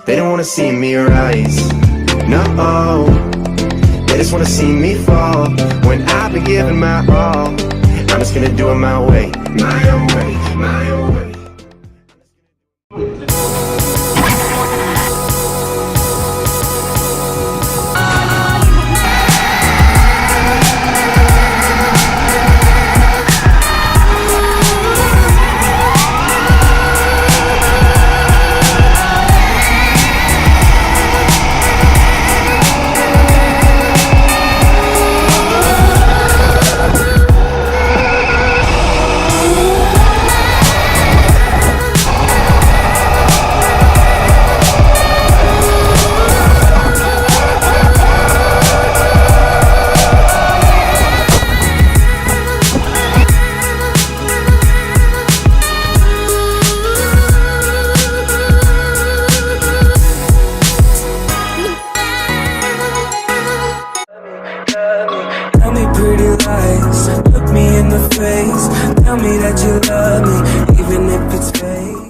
They don't wanna see me rise, no. They just wanna see me fall. When I've been giving my all, I'm just gonna do it my way, my own way, my own way. Tell me pretty lies, look me in the face. Tell me that you love me, even if it's fake.